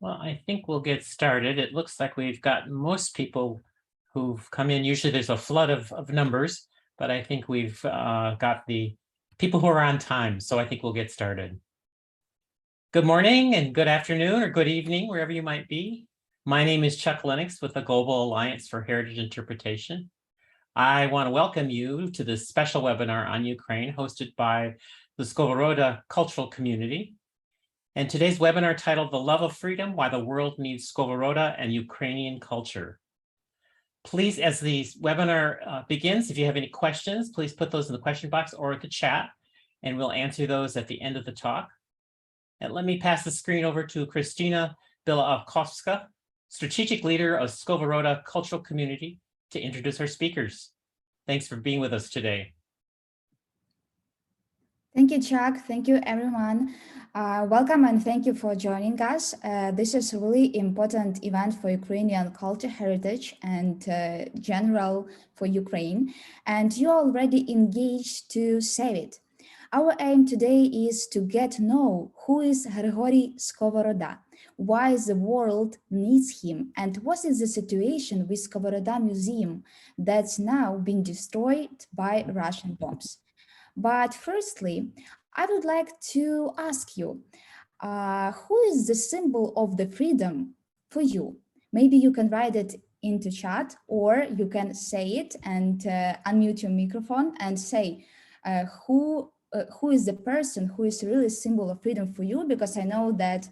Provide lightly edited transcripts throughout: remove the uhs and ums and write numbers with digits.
Well, I think we'll get started. It looks like we've got most people who've come in. Usually there's a flood of numbers, but I think we've got the people who are on time. So I think we'll get started. Good morning and good afternoon or good evening, wherever you might be. My name is Chuck Lennox with the Global Alliance for Heritage Interpretation. I want to welcome you to this special webinar on Ukraine hosted by the Skovoroda Cultural Community. And today's webinar titled The Love of Freedom, Why the World Needs Skovoroda and Ukrainian Culture. Please, as the webinar begins, if you have any questions, please put those in the question box or the chat, and we'll answer those at the end of the talk. And let me pass the screen over to Kristina Bilakovska, Strategic Leader of Skovoroda Cultural Community, to introduce our speakers. Thanks for being with us today. Thank you, Chuck. Thank you, everyone. Welcome and thank you for joining us. This is a really important event for Ukrainian culture heritage and general for Ukraine, and you are already engaged to save it. Our aim today is to get to know who is Hryhorii Skovoroda, why the world needs him, and what is the situation with Skovoroda Museum that's now been destroyed by Russian bombs. But firstly, I would like to ask you, who is the symbol of the freedom for you? Maybe you can write it into chat, or you can say it and unmute your microphone and say who is the person who is really a symbol of freedom for you, because I know that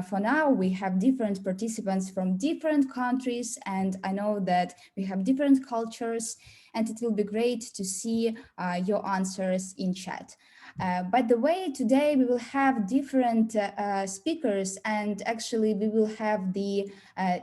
for now we have different participants from different countries, and I know that we have different cultures, and it will be great to see your answers in chat. By the way, today we will have different speakers, and actually we will have the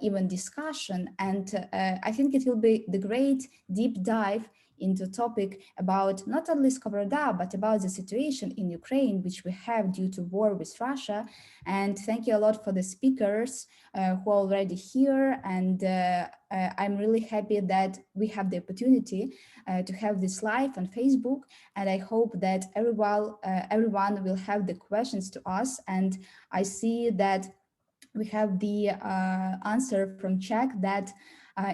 even discussion, and I think it will be the great deep dive into topic about not only Skovoroda, but about the situation in Ukraine, which we have due to war with Russia. And thank you a lot for the speakers who are already here. And I'm really happy that we have the opportunity to have this live on Facebook. And I hope that everyone will have the questions to us. And I see that we have the answer from Czech that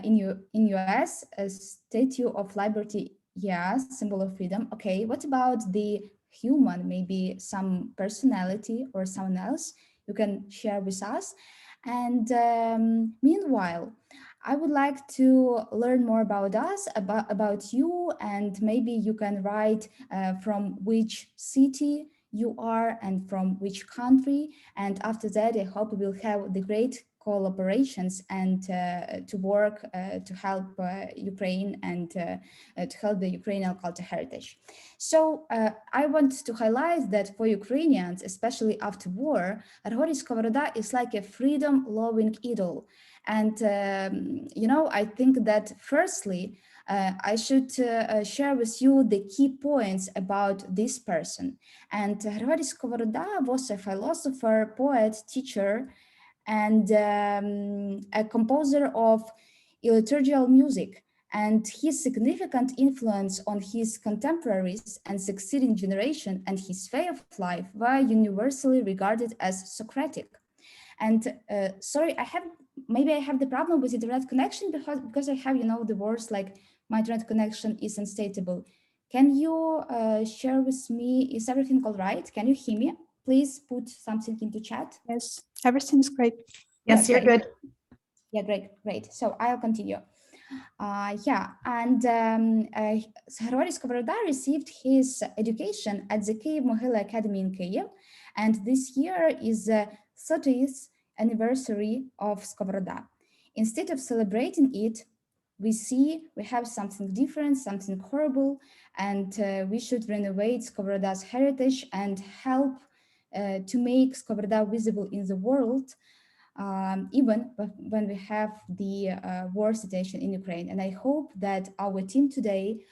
in US, a Statue of Liberty, yes, symbol of freedom. Okay, what about the human, maybe some personality or someone else you can share with us? And meanwhile, I would like to learn more about us, about you, and maybe you can write from which city you are and from which country. And after that, I hope we will have the great collaborations and to work to help Ukraine and to help the Ukrainian culture heritage. So I want to highlight that for Ukrainians, especially after war, Hryhorii Skovoroda is like a freedom-loving idol. And, I think that firstly, I should share with you the key points about this person. And Hryhorii Skovoroda was a philosopher, poet, teacher, and a composer of liturgical music. And his significant influence on his contemporaries and succeeding generation and his way of life were universally regarded as Socratic. And sorry, maybe I have the problem with internet connection because I have, the words like my internet connection is unstable. Can you share with me, is everything all right? Can you hear me? Please put something into chat. Yes, everything's great. Yes, you're good. Yeah, great. So I'll continue. And Hryhorii Skovoroda received his education at the Kyiv-Mohyla Academy in Kyiv, and this year is the 30th anniversary of Skovoroda. Instead of celebrating it, we have something different, something horrible, and we should renovate Skovoroda's heritage and help to make Skovoroda visible in the world, even when we have the war situation in Ukraine. And I hope that our team today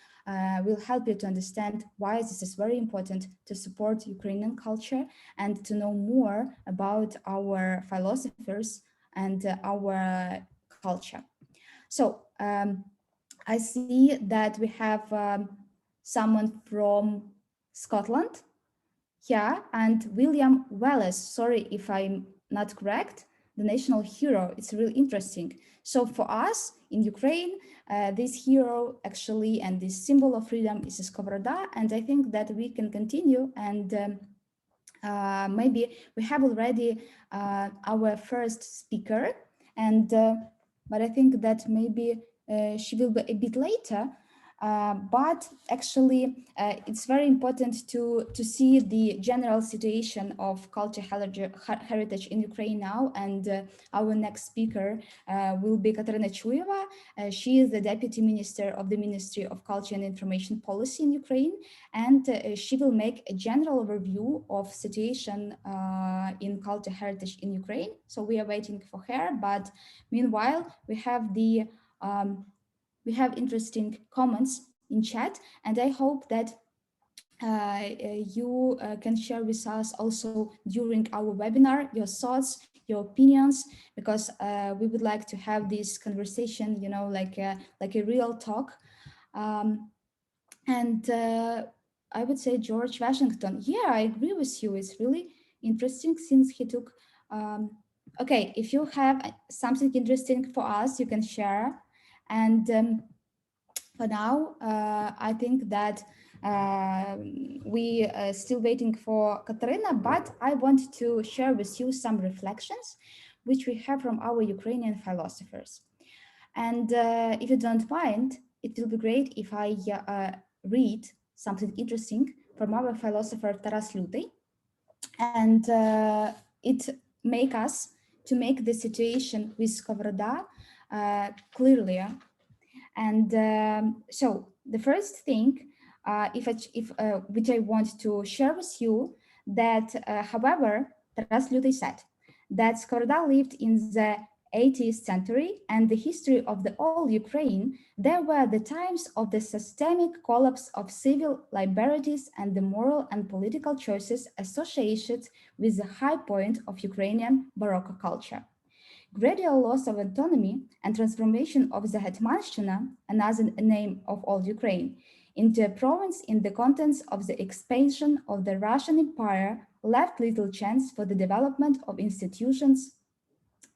will help you to understand why this is very important to support Ukrainian culture and to know more about our philosophers and our culture. So I see that we have someone from Scotland. Yeah, and William Wallace, sorry if I'm not correct, the national hero. It's really interesting. So for us in Ukraine, this hero actually and this symbol of freedom is Skovoroda, and I think that we can continue and maybe we have already our first speaker, and but I think that maybe she will be a bit later. But actually, it's very important to see the general situation of culture heritage in Ukraine now. And our next speaker will be Katerina Chuyeva. She is the Deputy Minister of the Ministry of Culture and Information Policy in Ukraine, and she will make a general review of situation in culture heritage in Ukraine. So we are waiting for her. But meanwhile, we have interesting comments in chat, and I hope that you can share with us also during our webinar your thoughts, your opinions, because we would like to have this conversation, you know, like a real talk. Um, and I would say George Washington. Yeah, I agree with you. It's really interesting since he took. Okay, if you have something interesting for us, you can share. And for now, I think that we are still waiting for Katerina, but I want to share with you some reflections which we have from our Ukrainian philosophers. And if you don't mind, it will be great if I read something interesting from our philosopher Taras Lutey, and it make us to make the situation with Skovoroda clearlier. And so the first thing, which I want to share with you, that however, Taras Lutey said that Skovoroda lived in the 18th century, and the history of the old Ukraine, there were the times of the systemic collapse of civil liberties and the moral and political choices associated with the high point of Ukrainian Baroque culture. Gradual loss of autonomy and transformation of the Hetmanshchina, another name of old Ukraine, into a province in the contents of the expansion of the Russian Empire left little chance for the development of institutions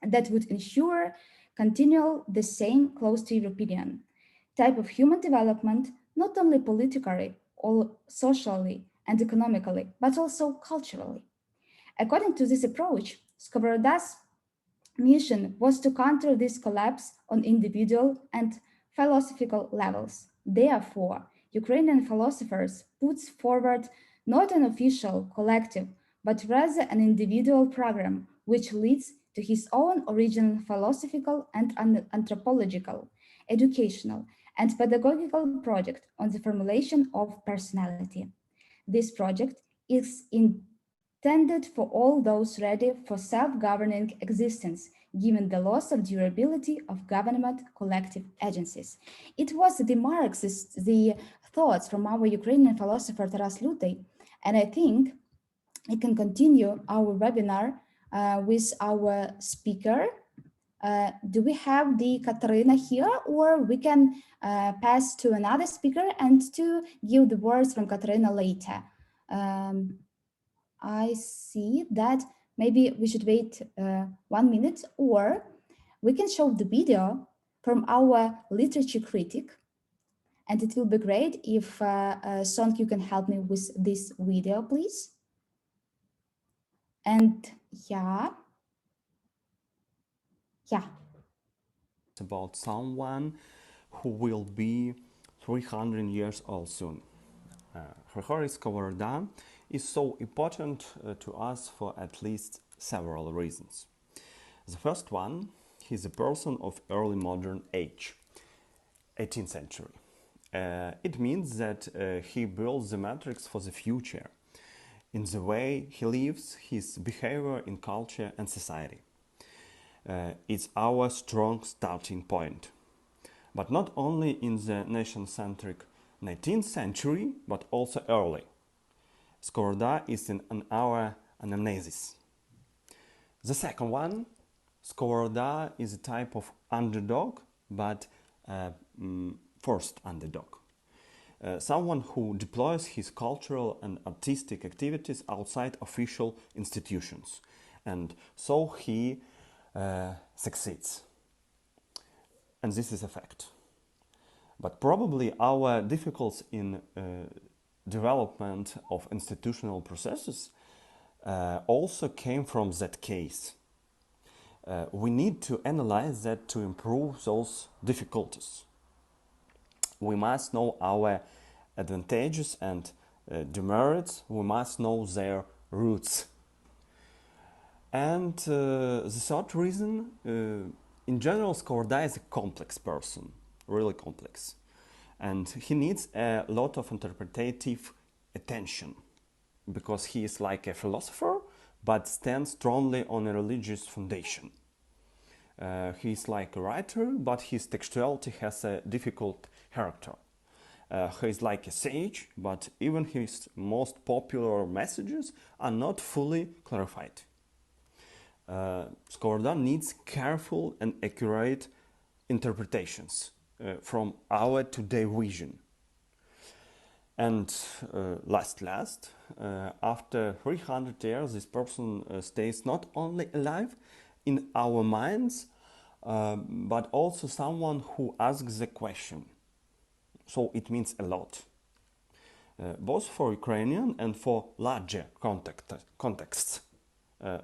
that would ensure continual the same close to European type of human development, not only politically or socially and economically, but also culturally. According to this approach, Skovoroda's mission was to counter this collapse on individual and philosophical levels. Therefore, Ukrainian philosophers puts forward not an official collective, but rather an individual program which leads to his own original philosophical and anthropological, educational, and pedagogical project on the formulation of personality. This project is intended for all those ready for self-governing existence, given the loss of durability of government collective agencies. It was the Marxist, the thoughts from our Ukrainian philosopher Taras Lutey, and I think we can continue our webinar with our speaker. Do we have the Katarina here, or we can pass to another speaker and to give the words from Katarina later? I see that maybe we should wait 1 minute, or we can show the video from our literature critic. And it will be great if Song, you can help me with this video, please. And yeah. It's about someone who will be 300 years old soon. Hryhorii Skovoroda is so important to us for at least several reasons. The first one, he's a person of early modern age, 18th century. It means that he builds the matrix for the future in the way he lives, his behavior in culture and society. It's our strong starting point. But not only in the nation-centric 19th century, but also early. Skovoroda is in our anamnesis. The second one, Skovoroda is a type of underdog, but first underdog. Someone who deploys his cultural and artistic activities outside official institutions. And so he succeeds. And this is a fact. But probably our difficulties in development of institutional processes also came from that case. We need to analyze that to improve those difficulties. We must know our advantages and demerits. We must know their roots. And the third reason, in general, Skovoroda is a complex person, really complex. And he needs a lot of interpretative attention because he is like a philosopher, but stands strongly on a religious foundation. He is like a writer, but his textuality has a difficult character. He is like a sage, but even his most popular messages are not fully clarified. Skovoroda needs careful and accurate interpretations from our today vision. And after 300 years, this person stays not only alive in our minds, but also someone who asks the question. So it means a lot, both for Ukrainian and for larger contexts.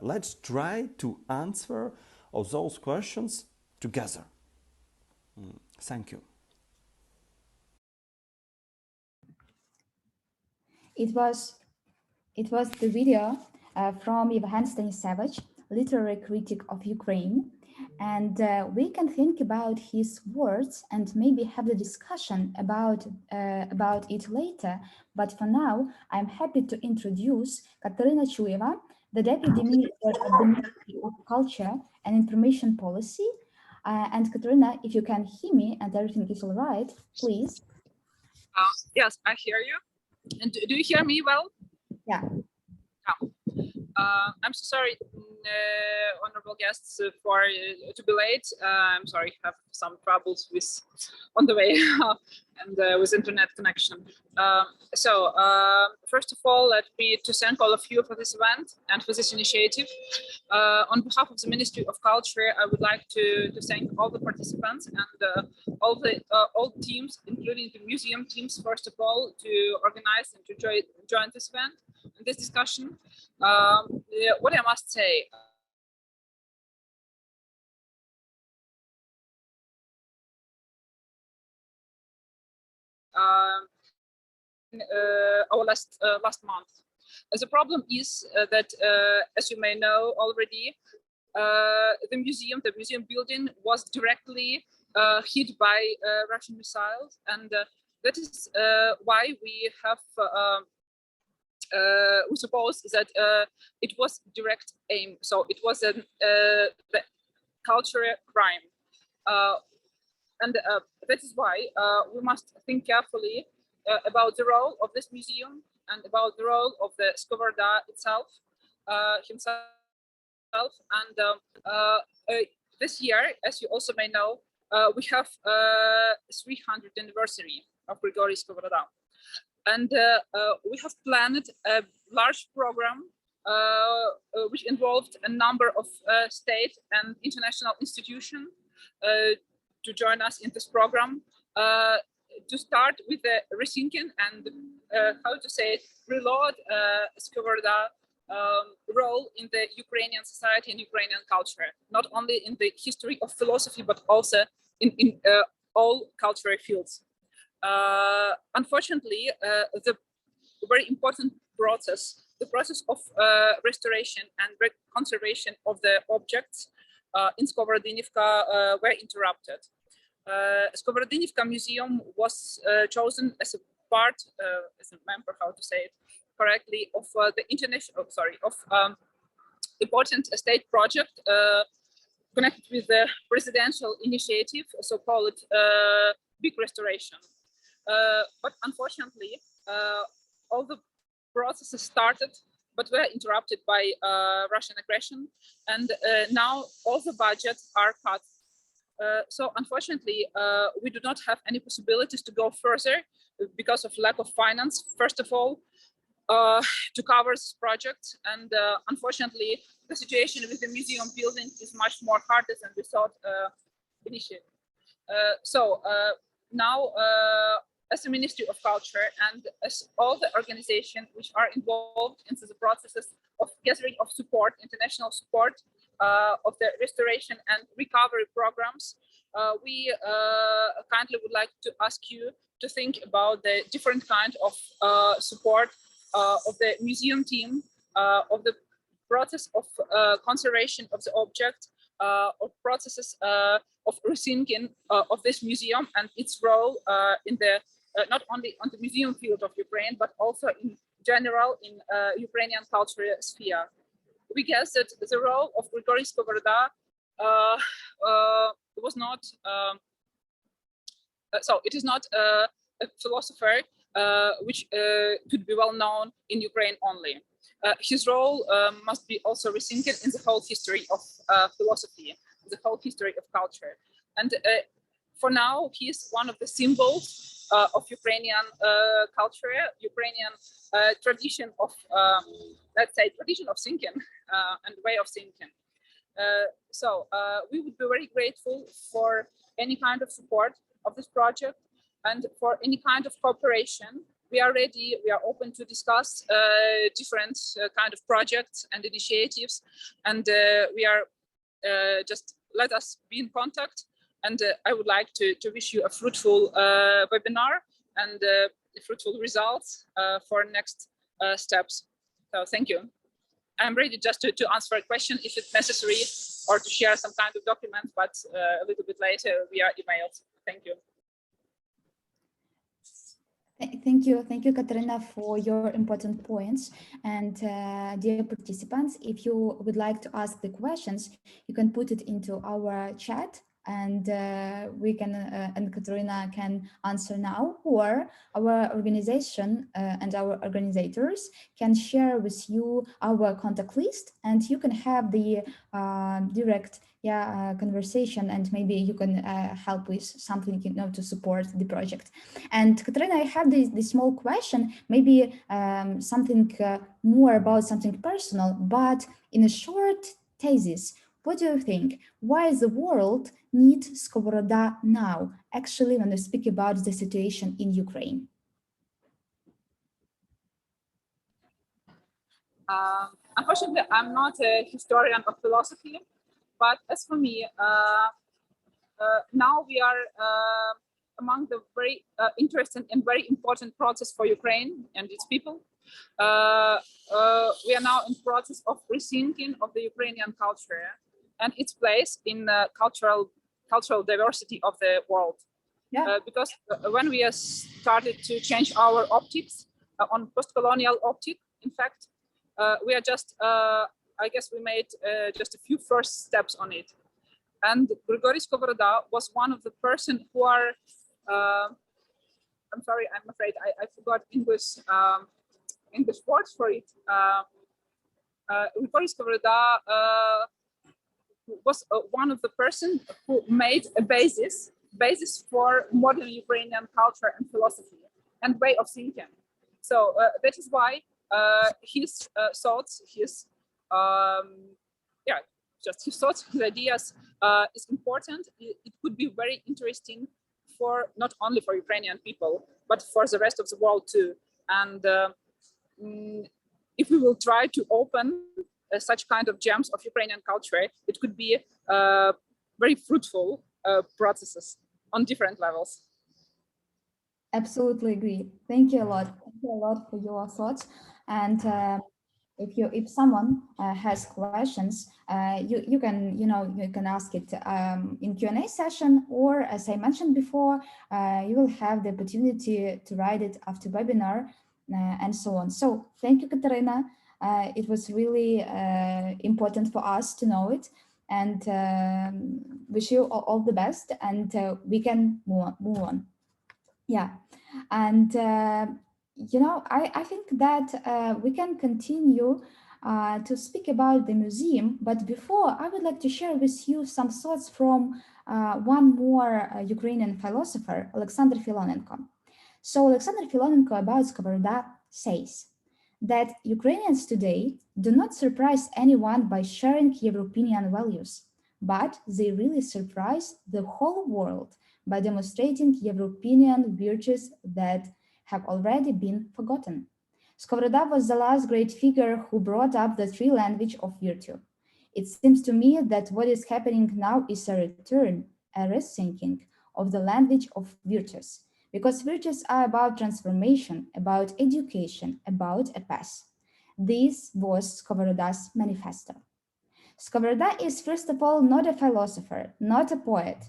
Let's try to answer all those questions together. Thank you. It was the video from Yevhen Stanisevich, literary critic of Ukraine, and we can think about his words and maybe have the discussion about it later. But for now, I'm happy to introduce Katerina Chuyeva, the Deputy Minister at the Ministry of Culture and Information Policy. And Katerina, if you can hear me and everything is all right, please. Yes, I hear you. And do you hear me well? Yeah. I'm so sorry, honorable guests, for to be late. I'm sorry, I have some troubles on the way and with internet connection. First of all, let me to thank all of you for this event and for this initiative. On behalf of the Ministry of Culture, I would like to thank all the participants and all teams, including the museum teams, first of all, to organize and to join this event and this discussion. What I must say, our last month. The problem is that, as you may know already, the museum building was directly hit by Russian missiles, and that is why we have we suppose that it was direct aim. So it was the cultural crime, and that is why we must think carefully about the role of this museum and about the role of the Skovoroda himself. And this year, as you also may know, we have 300th anniversary of Hryhorii Skovoroda. And we have planned a large program which involved a number of state and international institutions to join us in this program, to start with the rethinking and reload Skovoroda role in the Ukrainian society and Ukrainian culture, not only in the history of philosophy, but also in all cultural fields. Unfortunately, the very important process, the process of restoration and conservation of the objects in Skovorodinivka were interrupted. Skovorodinivka Museum was chosen as a part, as a member, how to say it correctly, of the international, important state project connected with the presidential initiative, so-called big restoration. But unfortunately, all the processes started, but were interrupted by Russian aggression, and now all the budgets are cut. So unfortunately, we do not have any possibilities to go further because of lack of finance, first of all, to cover this project. And unfortunately, the situation with the museum building is much more harder than we thought initially. So now, as a Ministry of Culture and as all the organizations which are involved in the processes of gathering of support, international support of the restoration and recovery programs, we kindly would like to ask you to think about the different kind of support of the museum team, of the process of conservation of the object, of processes of rethinking of this museum and its role in the not only on the museum field of Ukraine, but also in general in Ukrainian cultural sphere. We guess that the role of Hryhorii Skovoroda was not, so it is not a philosopher which could be well known in Ukraine only. His role must be also rethinked in the whole history of philosophy, the whole history of culture. And for now, he is one of the symbols of Ukrainian culture, Ukrainian tradition of, let's say, tradition of thinking and way of thinking. So we would be very grateful for any kind of support of this project and for any kind of cooperation. We are ready, we are open to discuss different kind of projects and initiatives, and we are just let us be in contact. And I would like to wish you a fruitful webinar and fruitful results for next steps. So thank you. I'm ready just to answer a question if it's necessary or to share some kind of document, but a little bit later via emails. Thank you. Thank you, Katerina, for your important points. And dear participants, if you would like to ask the questions, you can put it into our chat, and we can and Katerina can answer now, or our organization and our organizers can share with you our contact list, and you can have the direct conversation, and maybe you can help with something, you know, to support the project. And Katerina, I have this small question, maybe something more about something personal, but in a short thesis, what do you think? Why the world needs Skovoroda now, actually, when we speak about the situation in Ukraine? Unfortunately, I'm not a historian of philosophy, but as for me, now we are among the very interesting and very important process for Ukraine and its people. We are now in process of rethinking of the Ukrainian culture and its place in cultural diversity of the world. Yeah. Because when we started to change our optics on post-colonial optic, in fact, we are just, I guess we made just a few first steps on it. And Hryhorii Skovoroda was one of the person who are, I'm sorry, I'm afraid I forgot English words for it. Hryhorii Skovoroda was one of the person who made a basis for modern Ukrainian culture and philosophy and way of thinking. So that is why his thoughts, his just his thoughts, his ideas is important. It could be very interesting for not only for Ukrainian people, but for the rest of the world too. And if we will try to open such kind of gems of Ukrainian culture, it could be very fruitful processes on different levels. Absolutely agree. Thank you a lot. Thank you a lot for your thoughts. And if someone has questions, you can ask it in Q&A session, or as I mentioned before, you will have the opportunity to write it after webinar and so on. So thank you, Katerina. It was really important for us to know it, and wish you all the best, and we can move on. Yeah, and I think that we can continue to speak about the museum, but before, I would like to share with you some thoughts from one more Ukrainian philosopher, Alexander Filonenko. So Alexander Filonenko about Skovoroda says, that Ukrainians today do not surprise anyone by sharing European values, but they really surprise the whole world by demonstrating European virtues that have already been forgotten. Skovoroda was the last great figure who brought up the true language of virtue. It seems to me that what is happening now is a return, a rethinking of the language of virtues, because virtues are about transformation, about education, about a path. This was Skovoroda's manifesto. Skovoroda is, first of all, not a philosopher, not a poet,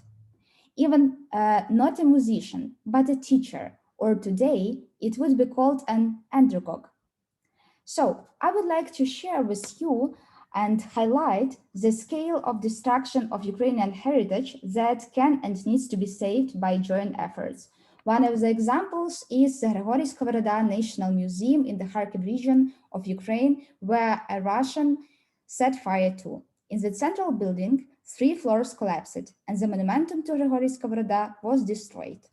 even not a musician, but a teacher, or today it would be called an andragogue. So I would like to share with you and highlight the scale of destruction of Ukrainian heritage that can and needs to be saved by joint efforts. One of the examples is the Hryhorii Skovoroda National Museum in the Kharkiv region of Ukraine, where a Russian set fire to. In the central building, 3 floors collapsed, and the monumentum to Hryhorii Skovoroda was destroyed.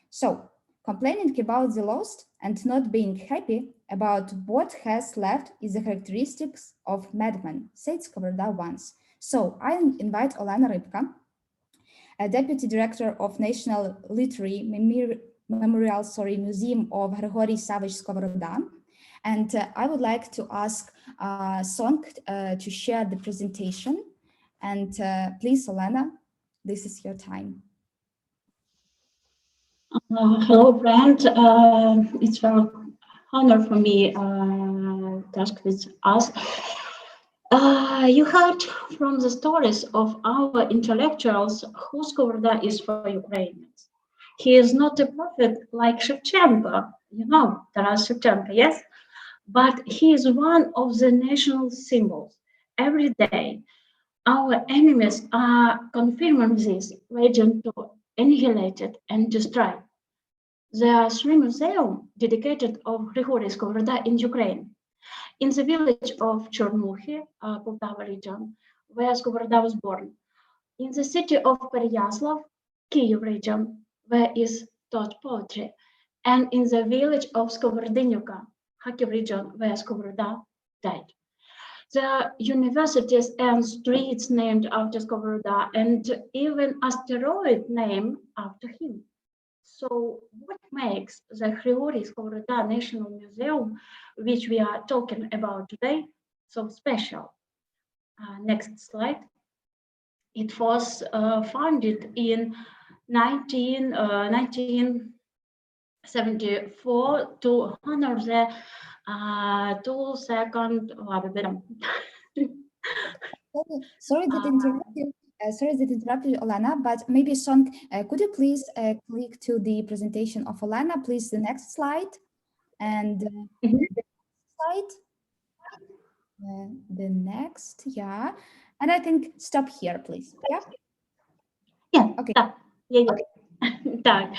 So, complaining about the lost and not being happy about what has left is the characteristics of madmen, said Skovoroda once. So, I invite Olena Rybka, a deputy director of National Literary Memorial Museum of Hryhorii Skovoroda. And I would like to ask Song to share the presentation. And please, Olena, this is your time. Hello, friend. It's an honor for me to ask with us. You heard from the stories of our intellectuals who Skovoroda is for Ukrainians. He is not a prophet like Shevchenko. You know, Taras Shevchenko, yes? But he is one of the national symbols. Every day, our enemies are confirming this, raging to annihilate it and destroy. There are 3 museums dedicated of Hryhorii Skovoroda in Ukraine. In the village of Chornuhi, Poltava region, where Skovoroda was born. In the city of Peryaslav, Kyiv region, where is taught poetry. And in the village of Skovorodinivka, Kharkiv region, where Skovoroda died. There are universities and streets named after Skovoroda, and even asteroid named after him. So what makes the Hryhorii Skovoroda National Museum, which we are talking about today, so special? Next slide. It was founded in 1974 to honor the 2nd. Sorry that interrupt you. Sorry that interrupted you, Olena, but maybe Song, could you please click to the presentation of Olena, please, the next slide, and the slide, the next, yeah, and I think stop here, please, yeah? Yeah, okay. Yeah. Так.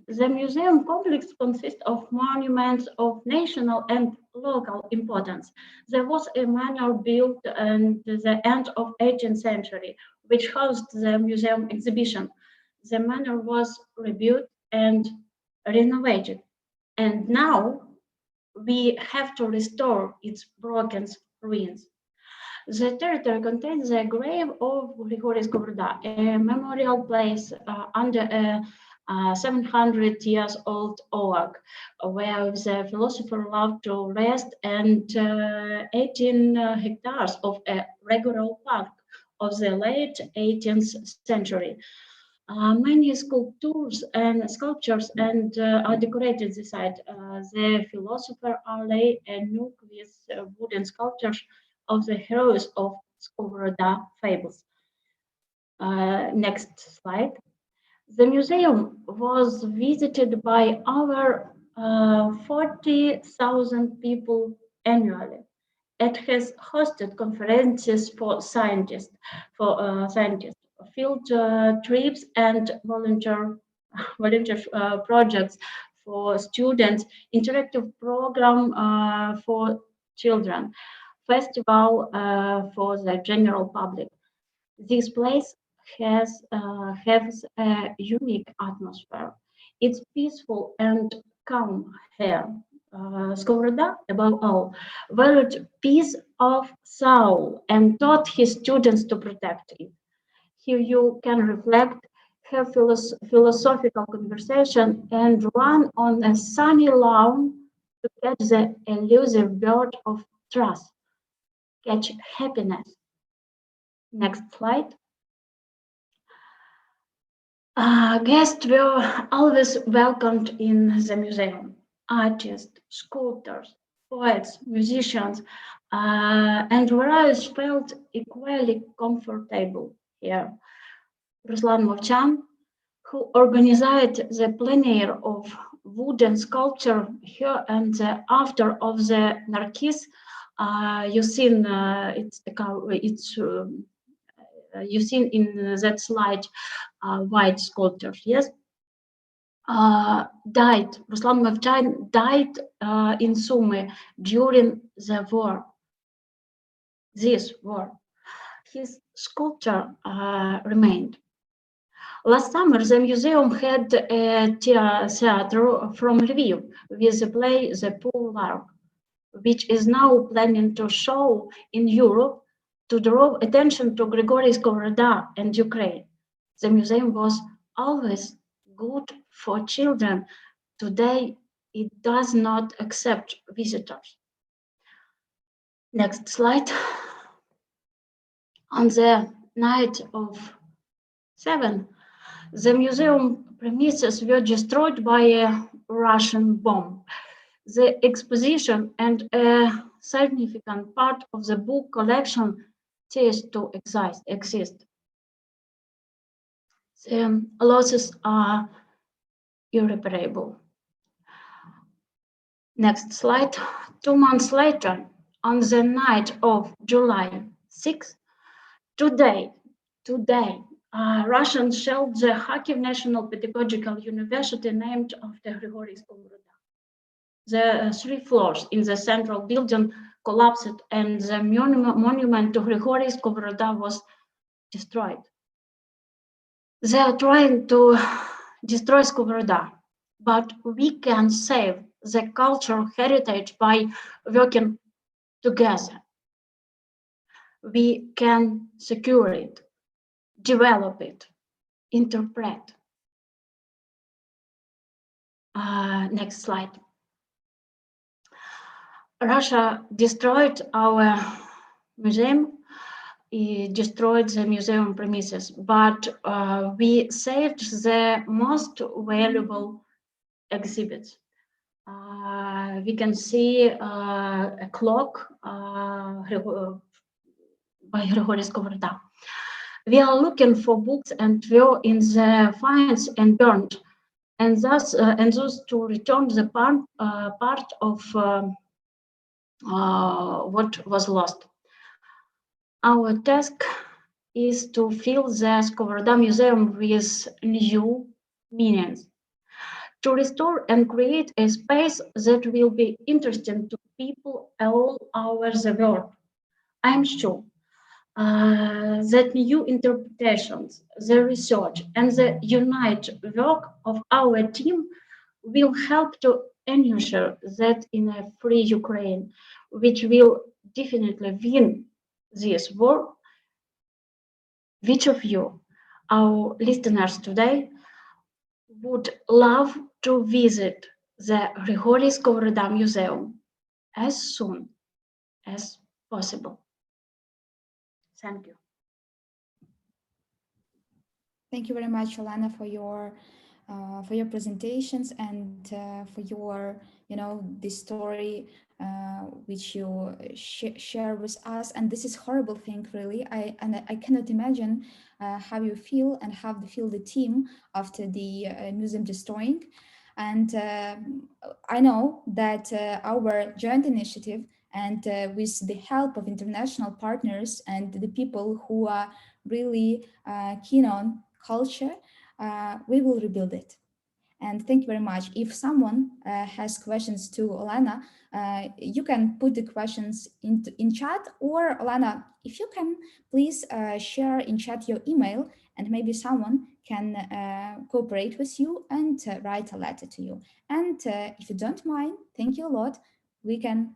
The museum complex consists of monuments of national and local importance. There was a manor built at the end of 18th century, which housed the museum exhibition. The manor was rebuilt and renovated, and now we have to restore its broken ruins. The territory contains the grave of Hryhorii Skovoroda, a memorial place under a 700 years old oak, where the philosopher loved to rest, and 18 hectares of a regular park of the late 18th century. Many sculptures and sculptures are decorated the site. The philosopher lay a nook with wooden sculptures of the heroes of Skovoroda fables. Next slide. The museum was visited by over 40,000 people annually. It has hosted conferences for scientists, field trips, and volunteer projects for students, interactive program for children, festival for the general public. This place has a unique atmosphere. It's peaceful and come here. Skovoroda, above all, valued peace of soul and taught his students to protect it. Here you can reflect, have philosophical conversation, and run on a sunny lawn to catch the elusive bird of trust, catch happiness. Next slide. Guests were always welcomed in the museum. Artists, sculptors, poets, musicians, and various felt equally comfortable here. Ruslan Movchan, who organized the plenary of wooden sculpture here and the after of the Narkis, you've seen you've seen in that slide white sculptures, yes? Ruslan Movchan died in Sumy during the war, this war. His sculpture remained. Last summer, the museum had a theater from Lviv with the play The Poor Lark, which is now planning to show in Europe to draw attention to Hryhorii Skovoroda and Ukraine. The museum was always good for children. Today, it does not accept visitors. Next slide. On the night of 7, the museum premises were destroyed by a Russian bomb. The exposition and a significant part of the book collection ceased to exist. The losses are irreparable. Next slide. 2 months later, on the night of July 6th, today, Russians shelled the Kharkiv National Pedagogical University named after Hryhorii Skovoroda. The 3 floors in the central building collapsed and the monument to Hryhorii Skovoroda was destroyed. They are trying to destroy Skovoroda, but we can save the cultural heritage by working together. We can secure it, develop it, interpret. Next slide. Russia destroyed our museum. It destroyed the museum premises, but we saved the most valuable exhibits. We can see a clock by Hryhorii Skovoroda. We are looking for books and were in the fires and burned, and thus to return the part of what was lost. Our task is to fill the Skovoroda Museum with new meanings, to restore and create a space that will be interesting to people all over the world. I'm sure that new interpretations, the research, and the united work of our team will help to ensure that in a free Ukraine, which will definitely win this war, which of you, our listeners today, would love to visit the Hryhorii Skovoroda Museum as soon as possible? Thank you. Thank you very much, Olana, for your presentations and for your, the story which you share with us. And this is horrible thing, really. I cannot imagine how you feel and how feel the team after the museum destroying. And I know that our joint initiative and with the help of international partners and the people who are really keen on culture, we will rebuild it. And thank you very much. If someone has questions to Olena, you can put the questions in chat, or Olena, if you can, please share in chat your email, and maybe someone can cooperate with you and write a letter to you. And if you don't mind, thank you a lot, we can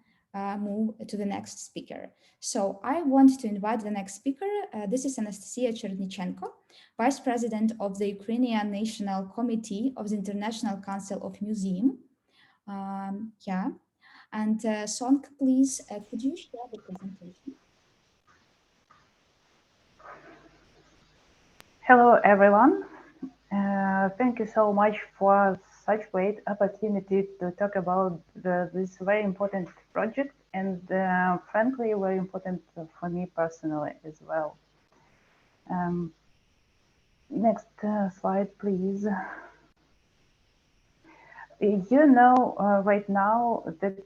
move to the next speaker. So I want to invite the next speaker. This is Anastasia Chernyshenko, Vice President of the Ukrainian National Committee of the International Council of Museum. Yeah, and Sonka, please, could you share the presentation? Hello, everyone. Thank you so much for such great opportunity to talk about this very important project, and frankly, very important for me personally as well. Next slide, please. You know right now that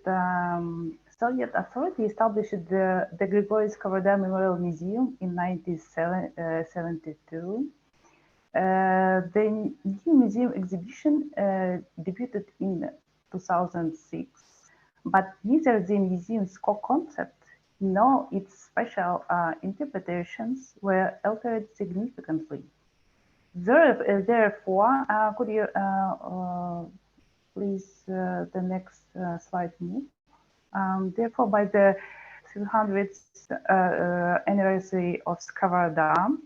Soviet authority established the Hryhorii Skovoroda Memorial Museum in 1972. The new museum exhibition debuted in 2006, but neither the museum's core concept nor its special interpretations were altered significantly. Therefore, could you please the next slide move? Therefore, by the 300th anniversary of Skovoroda,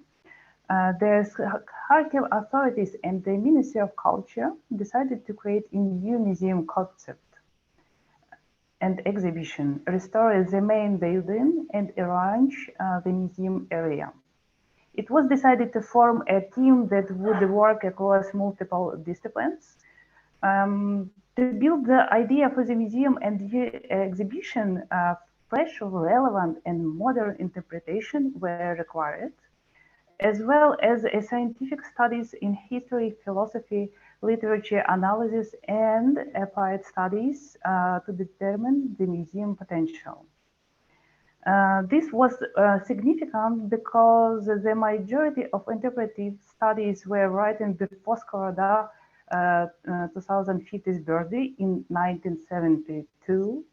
the Kharkiv authorities and the Ministry of Culture decided to create a new museum concept and exhibition, restore the main building, and arrange the museum area. It was decided to form a team that would work across multiple disciplines. To build the idea for the museum and the exhibition, fresh, relevant, and modern interpretation were required, as well as scientific studies in history, philosophy, literature analysis, and applied studies to determine the museum potential. This was significant because the majority of interpretive studies were written before Skovoroda 2050's birthday in 1972,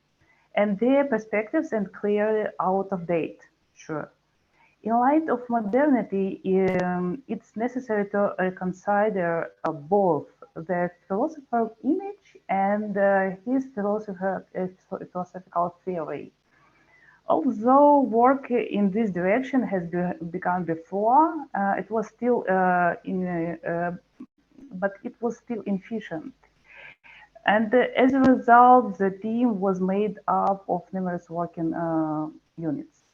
and their perspectives are clearly out of date, sure. In light of modernity, it's necessary to reconsider both the philosopher image and his philosophical theory. Although work in this direction has begun before, it was still but it was still inefficient. And as a result, the team was made up of numerous working units.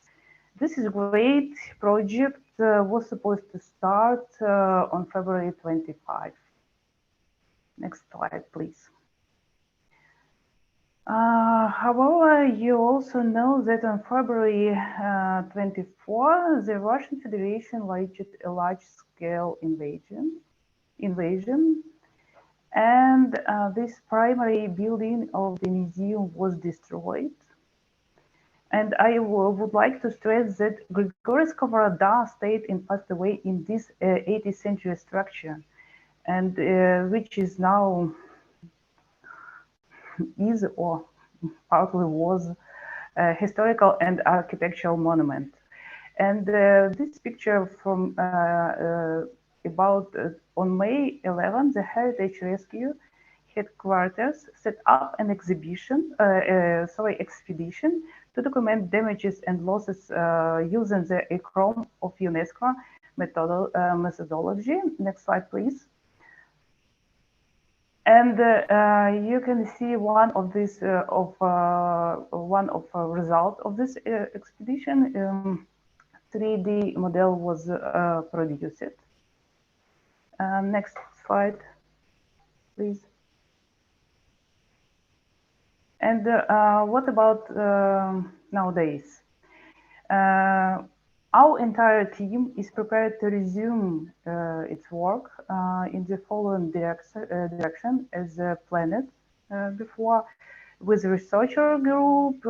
This is a great project was supposed to start on February 25. Next slide, please. However, you also know that on February 24, the Russian Federation launched a large-scale invasion, and this primary building of the museum was destroyed. And I would like to stress that Hryhorii Skovoroda stayed and passed away in this 18th century structure, and which is now is or partly was a historical and architectural monument. And this picture from about on May 11, the Heritage Rescue headquarters set up an expedition to document damages and losses using the ECROM of UNESCO methodology. Next slide, please. And you can see one of this result of this expedition. 3D model was produced. Next slide, please. And what about nowadays? Our entire team is prepared to resume its work in the following direction as planned before, with researcher group,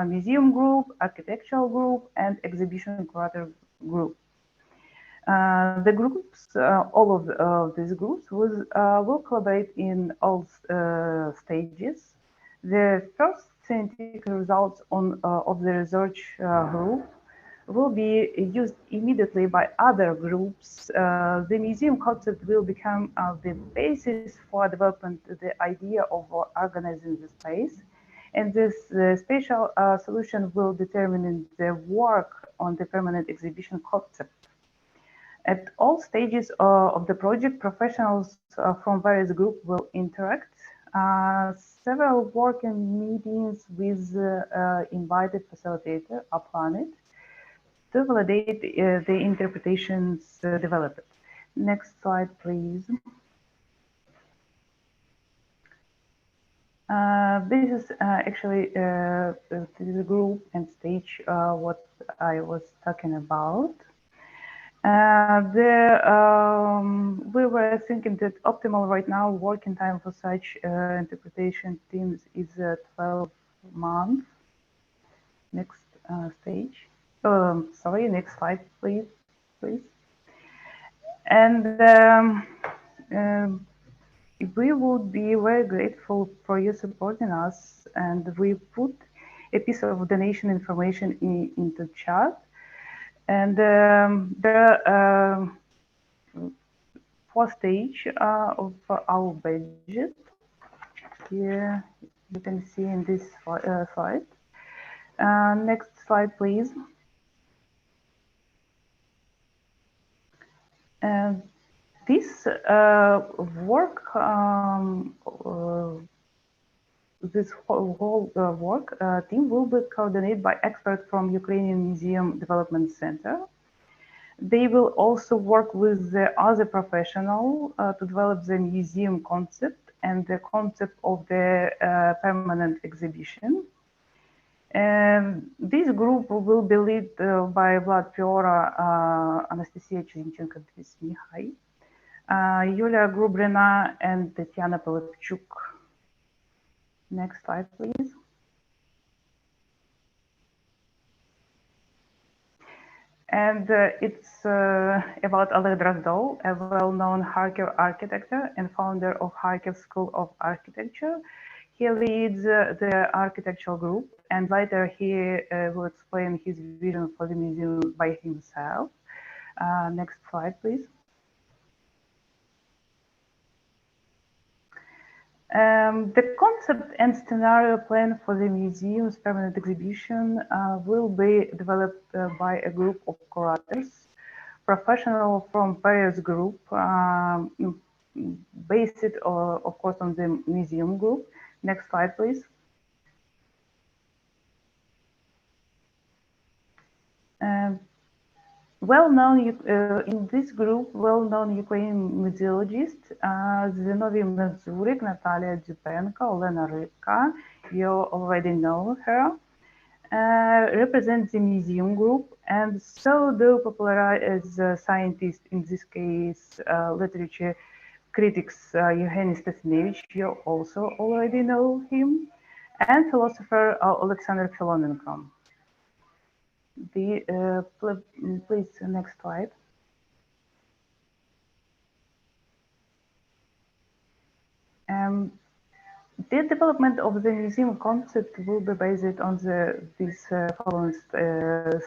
museum group, architectural group, and exhibition curator group. The groups, all of these groups will collaborate in all stages. The first scientific results of the research group will be used immediately by other groups. The museum concept will become the basis for development the idea of organizing the space. And this spatial solution will determine the work on the permanent exhibition concept. At all stages of the project, professionals from various groups will interact. Several working meetings with invited facilitator are planned to validate the interpretations developed. Next slide, please. This is actually the group and stage what I was talking about. We were thinking that optimal right now working time for such interpretation teams is 12 months. Next stage. Sorry, next slide, please. And we would be very grateful for you supporting us, and we put a piece of donation information into chat. And there are 4 stages of our budget. Here you can see in this slide. Next slide, please. This work, this whole work team will be coordinated by experts from Ukrainian Museum Development Center. They will also work with the other professionals to develop the museum concept and the concept of the permanent exhibition. And this group will be led by Vlad Fiora, Anastasia Chirinchenko, with me, hi, Yulia Grubrina, and Tatiana Polipchuk. Next slide, please. And it's about Oleg Drozdov, a well-known Kharkiv architect and founder of Kharkiv School of Architecture. He leads the architectural group, and later he will explain his vision for the museum by himself. Next slide, please. The concept and scenario plan for the museum's permanent exhibition will be developed by a group of curators, professionals from various groups, based, of course, on the museum group. Next slide, please. Well-known in this group, well-known Ukrainian museologists, Zinoviy Mazurik, Natalia Dyupenko, Olena Rybka, you already know her, represent the museum group, and so do popularized scientists, in this case, literature critics, Evgeny Stasinevich, you also already know him, and philosopher Alexander Filonenko. Please, next slide. The development of the museum concept will be based on these following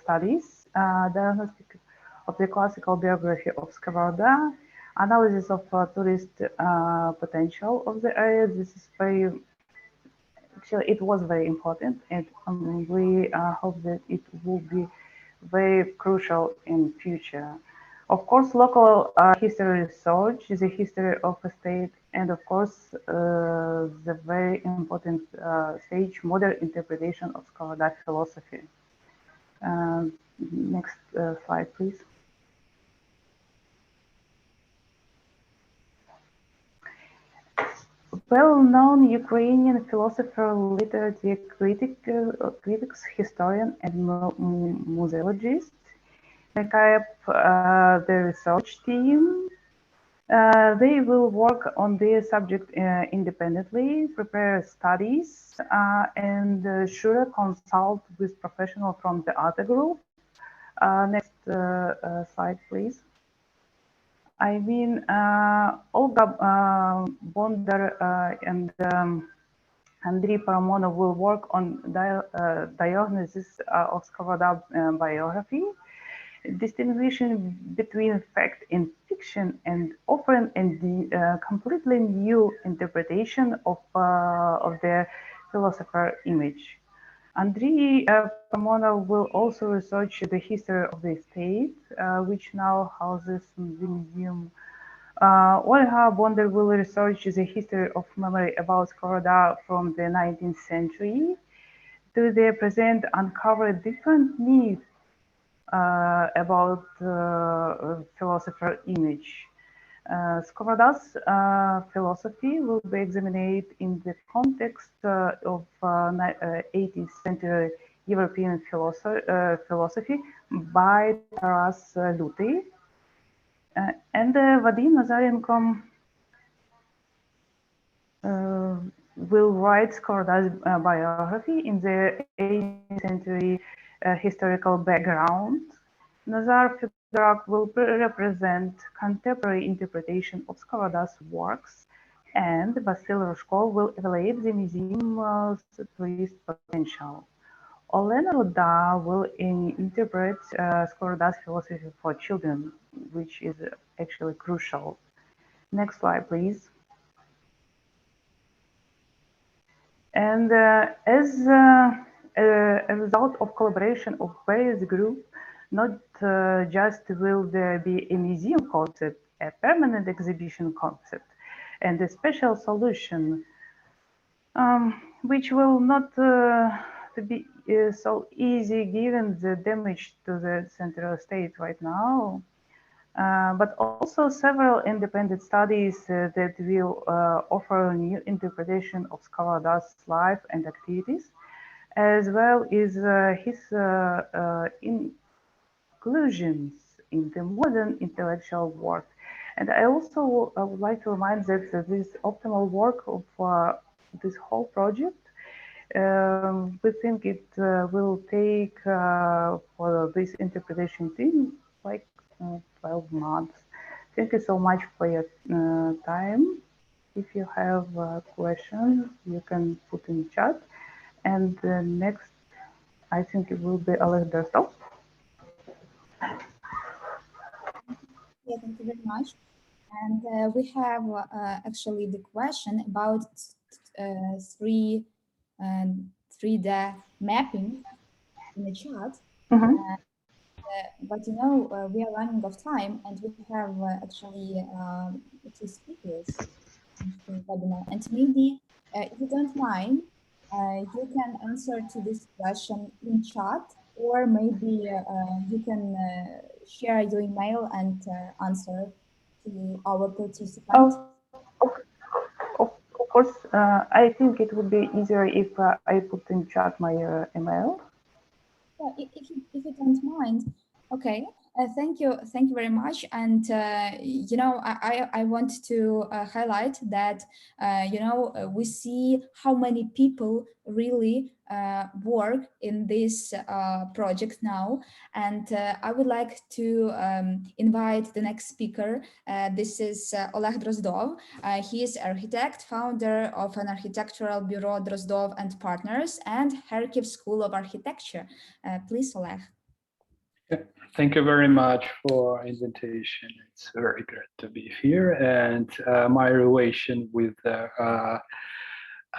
studies: diagnostic of the classical biography of Skovoroda, analysis of tourist potential of the area. This is very, actually, it was very important, and we hope that it will be very crucial in future. Of course, local history research, the history of a state, and of course, the very important stage, modern interpretation of Skovoroda philosophy. Next slide, please. Well-known Ukrainian philosopher, literary critics, historian, and museologist, make up the research team. They will work on their subject independently, prepare studies, and should consult with professionals from the other group. Next slide, please. I mean, Olga Bonder and Andriy Paramonov will work on diagnosis of Skovoroda biography, distinguishing between fact and fiction, and offering a completely new interpretation of the philosopher image. Andriy Paramonov will also research the history of the state, which now houses the museum. Olga Bonder will research the history of memory about Skovoroda from the 19th century to the present, uncover different myths about philosopher image. Skovoroda's philosophy will be examined in the context of 18th century European philosophy by Taras Lutey. And Vadim Nazarenko will write Skovoroda's biography in the 18th century historical background. Nazar Fedorak will represent contemporary interpretation of Skovoroda's works, and Vasil Rushkov will evaluate the museum's tourist potential. Olena Ruda will interpret Skovoroda's philosophy for children, which is actually crucial. Next slide, please. And as a result of collaboration of various groups, not just will there be a museum concept, a permanent exhibition concept, and a special solution, which will not be so easy given the damage to the central state right now. But also several independent studies that will offer a new interpretation of Skovoroda's life and activities, as well as his inclusions in the modern intellectual work. And I also would like to remind that this optimal work of this whole project, we think it will take for this interpretation team like 12 months. Thank you so much for your time. If you have questions, you can put in chat. And next, I think it will be Alex Derstov. Yeah, thank you very much. And we have actually the question about 3D mapping in the chat. But you know, we are running out of time, and we have actually 2 speakers in the webinar. And maybe, if you don't mind, you can answer to this question in chat, or maybe you can share your email and answer to our participants. Of course, I think it would be easier if I put in chat my email. Yeah, if you don't mind. Okay, thank you very much. And you know, I want to highlight that you know, we see how many people really work in this project now, and I would like to invite the next speaker. This is Oleg Drozdov. He is architect, founder of an architectural bureau, Drozdov and Partners, and Kharkiv School of Architecture. Please, Oleg. Thank you very much for invitation. It's very great to be here. And my relation with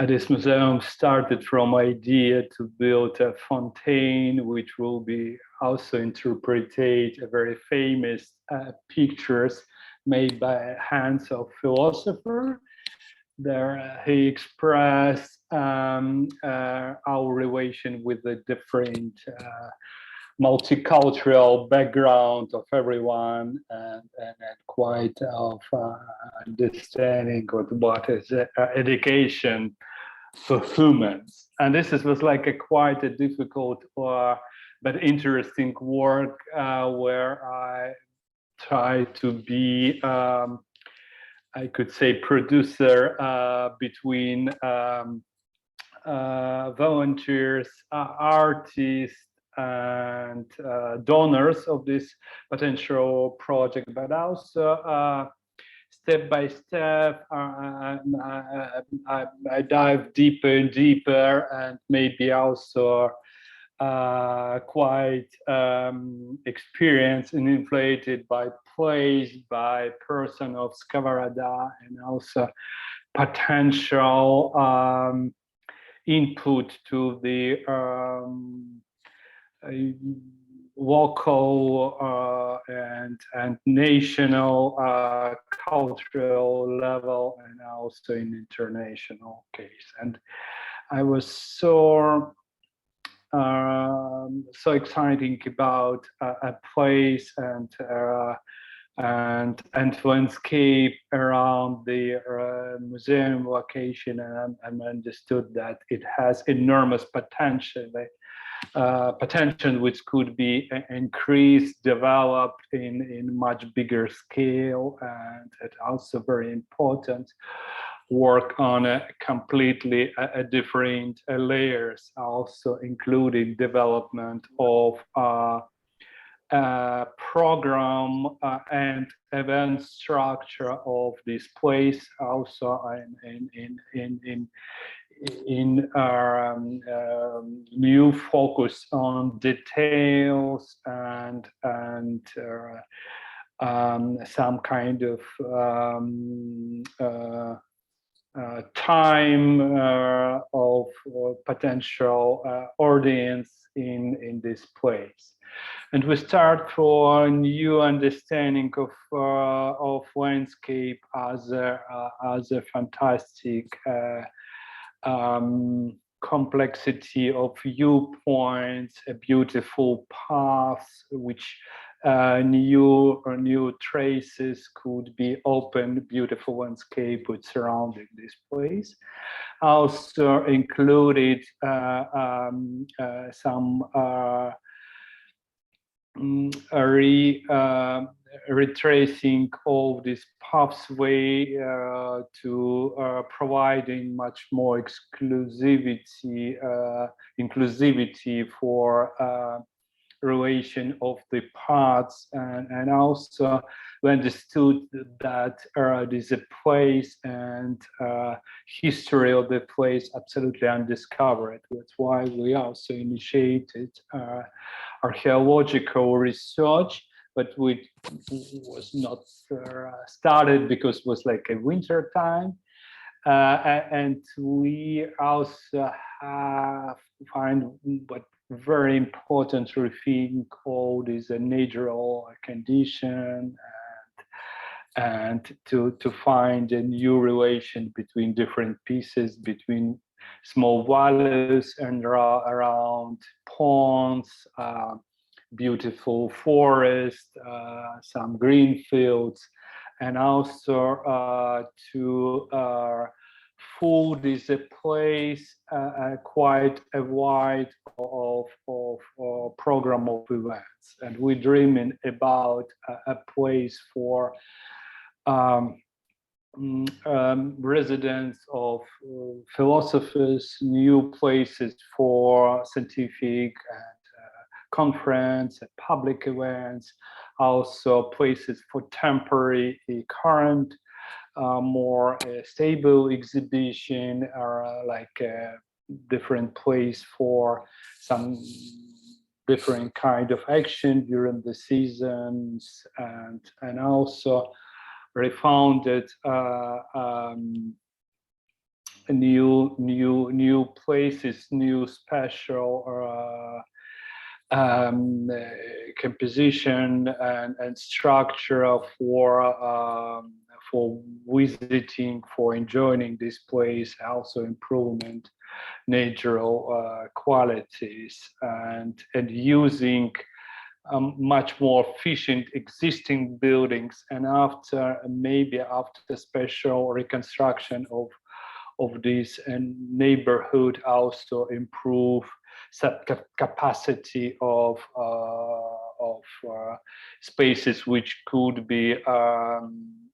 this museum started from idea to build a fontaine, which will be also interpreted a very famous pictures made by hands of philosopher. There he expressed our relation with the different multicultural background of everyone, and quite of understanding of what is education for humans. And this was like a quite a difficult but interesting work where I try to be, I could say, producer between volunteers, artists, and donors of this potential project, but also step by step, I dive deeper and deeper, and maybe also quite experienced and inflated by plays by person of Skovoroda, and also potential input to the local and national cultural level, and also in international case. And I was so exciting about a place and landscape around the museum location, and I understood that it has enormous potential. Potential which could be increased, developed in much bigger scale, and it also very important work on a completely different layers, also including development of program and event structure of this place, also in our new focus on details and some kind of time of potential audience in this place. And we start for a new understanding of landscape as a fantastic complexity of viewpoints, a beautiful path, which new traces could be open, beautiful landscape with surrounding this place. Also included some retracing of this pathway to providing much more inclusivity for relation of the parts, and also we understood that there's a place and history of the place absolutely undiscovered. That's why we also initiated archaeological research, but we was not started because it was like a winter time. And we also have find what very important thing called is a natural condition, and to find a new relation between different pieces, between small valleys and around ponds, beautiful forest, some green fields, and also to food is a place quite a wide of program of events, and we're dreaming about a place for residents of philosophers, new places for scientific and conference and public events, also places for temporary current, more stable exhibition, or like a different place for some different kind of action during the seasons, and also refounded new places, new special composition and structure for visiting, for enjoying this place, also improvement natural qualities, and using much more efficient existing buildings, and after special reconstruction of this neighborhood, also improve capacity of spaces which could be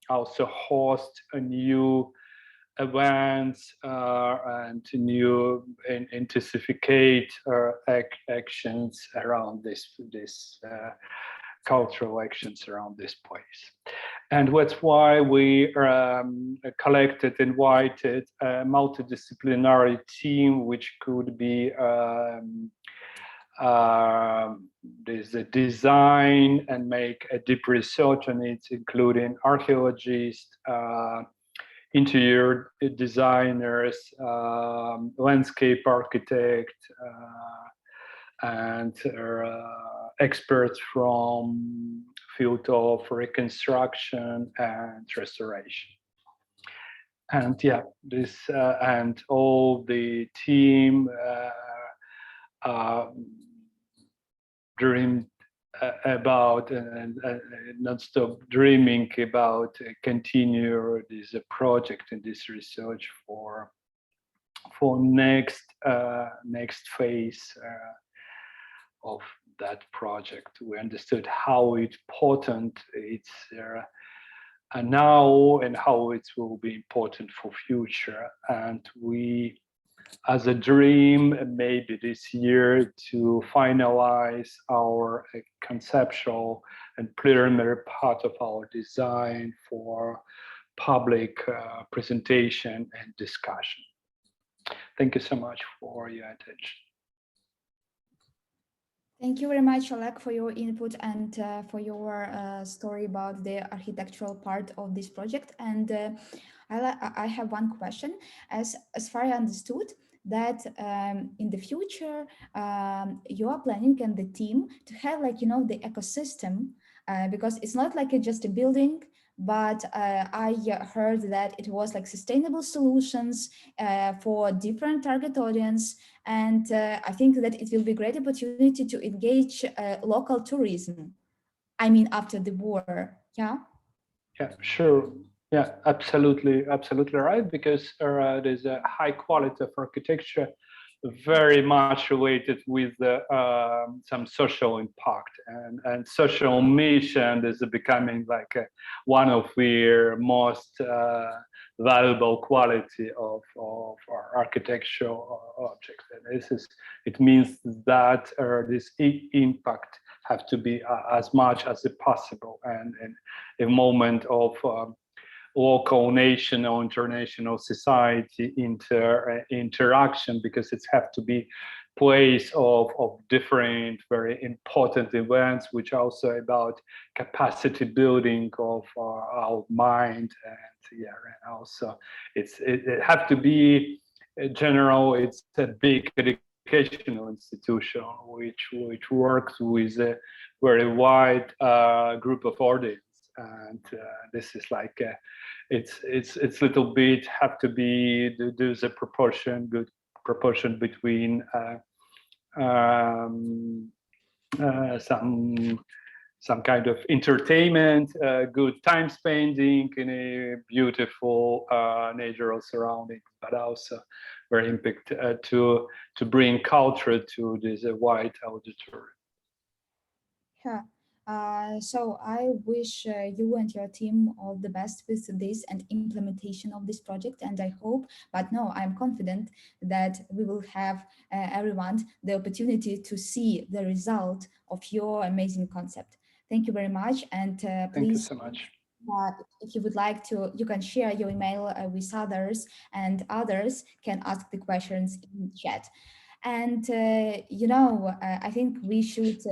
also host a new events and new intensificate actions around this cultural actions around this place. And that's why we invited a multidisciplinary team, which could be there's a design and make a deep research on it, including archaeologists, interior designers, landscape architect, and experts from field of reconstruction and restoration. And yeah, this and all the team dreamed about and non-stop dreaming about continue this project and this research for next phase of that project. We understood how important it's now and how it will be important for future. And we, as a dream, maybe this year to finalize our conceptual and preliminary part of our design for public presentation and discussion. Thank you so much for your attention. Thank you very much, Oleg, for your input and for your story about the architectural part of this project. And I have one question. As far as I understood, that in the future, you are planning and the team to have, like, you know, the ecosystem, because it's not like just a building, but I heard that it was like sustainable solutions for different target audience. And I think that it will be a great opportunity to engage local tourism. I mean, after the war, yeah? Yeah, sure. Yeah, absolutely right, because there's a high quality of architecture very much related with some social impact and social mission is becoming like one of the most valuable quality of our architectural objects. And it means that this impact have to be as much as possible, and a moment of local, national, international society interaction, because it's have to be place of different very important events, which also about capacity building of our mind, and yeah, and also it have to be general. It's a big educational institution which works with a very wide group of audience. And this is like it's little bit have to be there's a good proportion between some kind of entertainment, good time spending in a beautiful natural surrounding, but also very impact to bring culture to this wide auditorium. Yeah. So I wish you and your team all the best with this and implementation of this project. And I hope, but no, I'm confident that we will have everyone the opportunity to see the result of your amazing concept. Thank you very much. And please, thank you so much. If you would like to, you can share your email with others, and others can ask the questions in chat. And, I think we should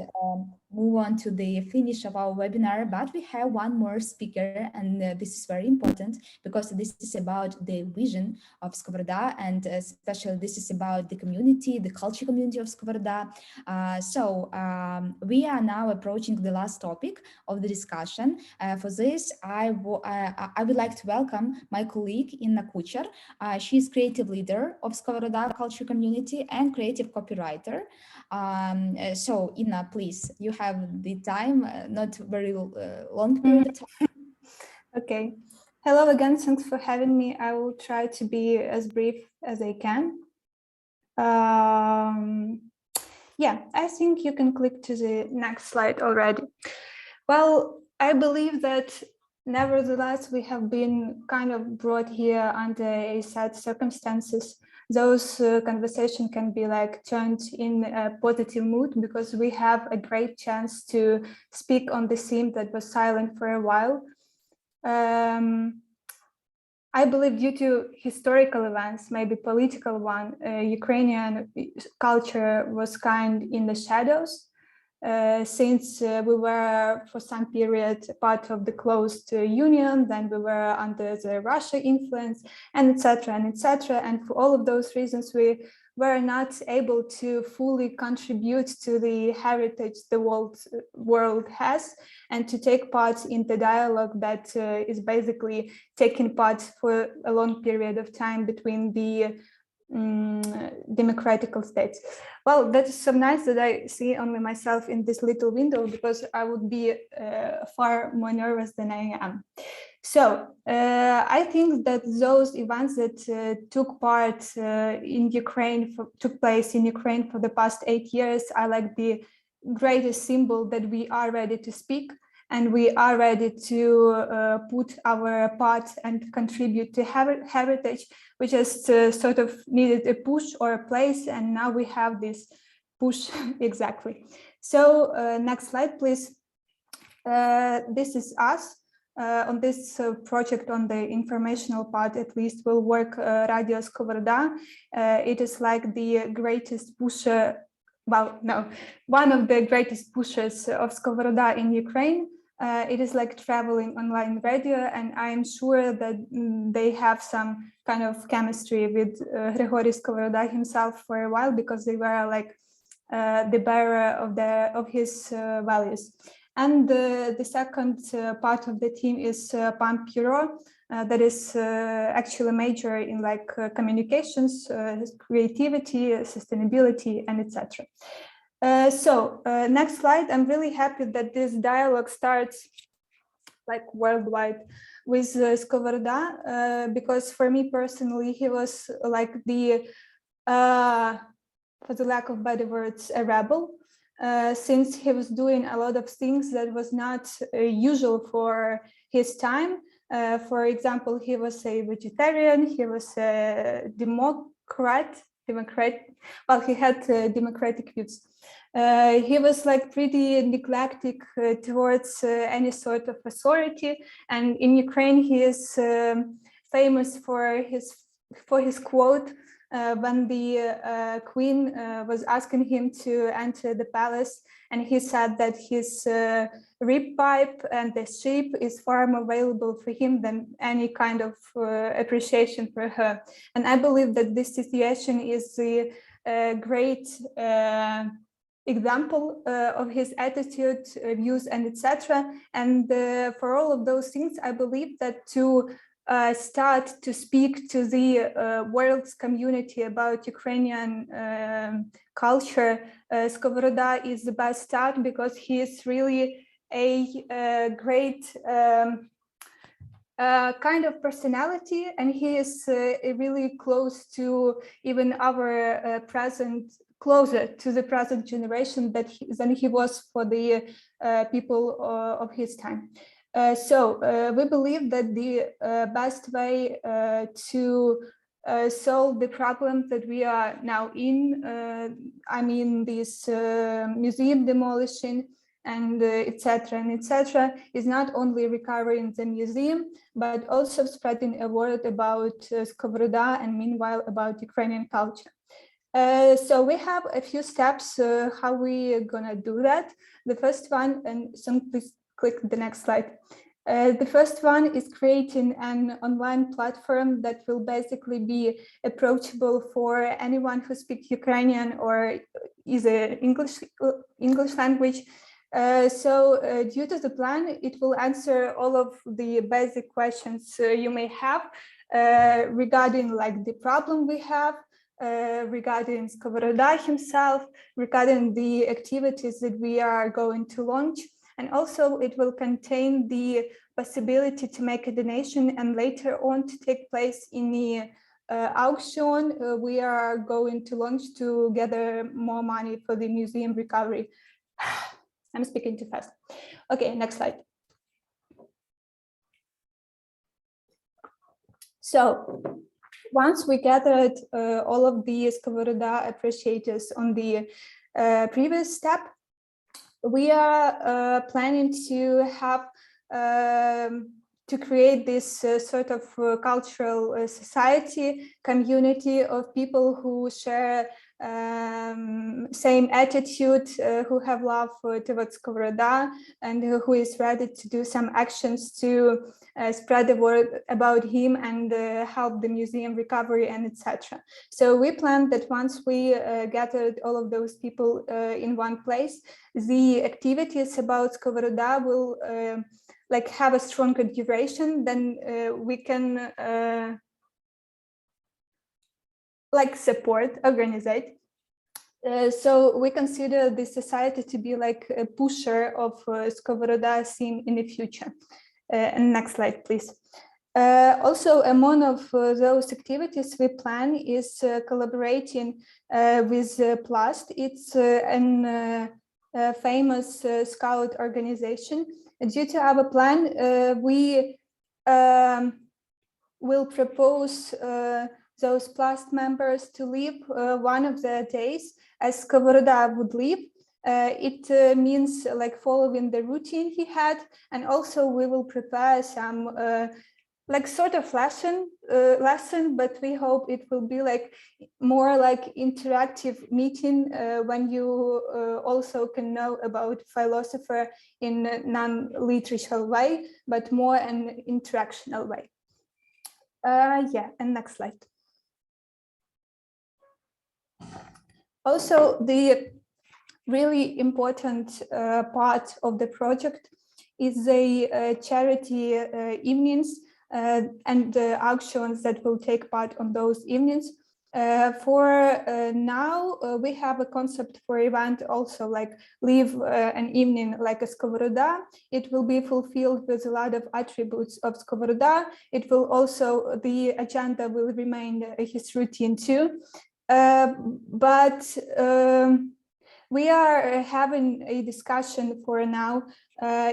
move on to the finish of our webinar, but we have one more speaker, and this is very important because this is about the vision of Skovoroda, and especially this is about the community, the culture community of Skovoroda. We are now approaching the last topic of the discussion. For this, I would like to welcome my colleague, Inna Kucher. She's creative leader of Skovoroda culture community and creative copywriter. So Inna, please, you have the time, not very long period of time. Okay. Hello again, thanks for having me. I will try to be as brief as I can. Yeah, I think you can click to the next slide already. Well, I believe that Nevertheless, we have been kind of brought here under sad circumstances. Those conversation can be like turned in a positive mood because we have a great chance to speak on the theme that was silent for a while. I believe due to historical events, maybe political one, Ukrainian culture was kind in the shadows. Since we were for some period part of the closed union, then we were under the Russia influence, and etc. and etc. And for all of those reasons, we were not able to fully contribute to the heritage the world has, and to take part in the dialogue that is basically taking part for a long period of time between the democratical states. Well, that is so nice that I see only myself in this little window, because I would be far more nervous than I am. So I think that those events that took place in Ukraine for the past 8 years are like the greatest symbol that we are ready to speak, and we are ready to put our part and contribute to heritage. We just sort of needed a push or a place, and now we have this push exactly. So next slide, please. This is us. On this project, on the informational part at least, will work Hryhorii Skovoroda. It is like the greatest pusher, well, no, one of the greatest pushers of Skovoroda in Ukraine. It is like traveling online radio, and I'm sure that they have some kind of chemistry with Hryhorii Skovoroda himself for a while, because they were like the bearer of his values. And the second part of the team is Pan Piro, that is actually a major in like communications, creativity, sustainability, and etc. So next slide. I'm really happy that this dialogue starts like worldwide with Skovoroda, because for me personally, he was like the, for the lack of better words, a rebel, since he was doing a lot of things that was not usual for his time. For example, he was a vegetarian, he was a democrat, well, he had democratic views. He was like pretty neglected towards any sort of authority, and in Ukraine he is famous for his quote when the queen was asking him to enter the palace, and he said that his rib pipe and the sheep is far more valuable for him than any kind of appreciation for her. And I believe that this situation is a great example of his attitude, views, and etc. And for all of those things, I believe that to start to speak to the world's community about Ukrainian culture, Skovoroda is the best start, because he is really a great kind of personality, and he is really close to even our closer to the present generation than he was for the people of his time. So we believe that the best way to solve the problem that we are now in, I mean this museum demolition and etc. and etc., is not only recovering the museum, but also spreading a word about Skovoroda, and meanwhile about Ukrainian culture. So we have a few steps how we are gonna do that. The first one, and so please click the next slide. The first one is creating an online platform that will basically be approachable for anyone who speaks Ukrainian or is a English language. So due to the plan, it will answer all of the basic questions you may have regarding like the problem we have, regarding Skovoroda himself, regarding the activities that we are going to launch. And also it will contain the possibility to make a donation and later on to take place in the auction we are going to launch to gather more money for the museum recovery. I'm speaking too fast. Okay, next slide. So once we gathered all of the Skovoroda appreciators on the previous step, we are planning to have to create this sort of cultural society, community of people who share same attitude, who have love towards Skovoroda, and who is ready to do some actions to spread the word about him and help the museum recovery and etc. So we planned that once we gathered all of those people in one place, the activities about Skovoroda will like have a stronger duration, then we can like support, organize. So we consider this society to be like a pusher of Skovoroda scene in the future. And next slide, please. Also, among of those activities we plan is collaborating with Plast. It's a famous scout organization. Due to our plan, we will propose those Plast members to live one of the days as Skovoroda would live. It means like following the routine he had, and also we will prepare some like sort of lesson, but we hope it will be like more like interactive meeting when you also can know about philosopher in a non-literal way, but more an interactional way. Yeah, and next slide. Also, the really important part of the project is the charity evenings and the auctions that will take part on those evenings. For now, we have a concept for event also like live an evening like a Skovoroda. It will be fulfilled with a lot of attributes of Skovoroda. It will also, the agenda will remain his routine too. But we are having a discussion for now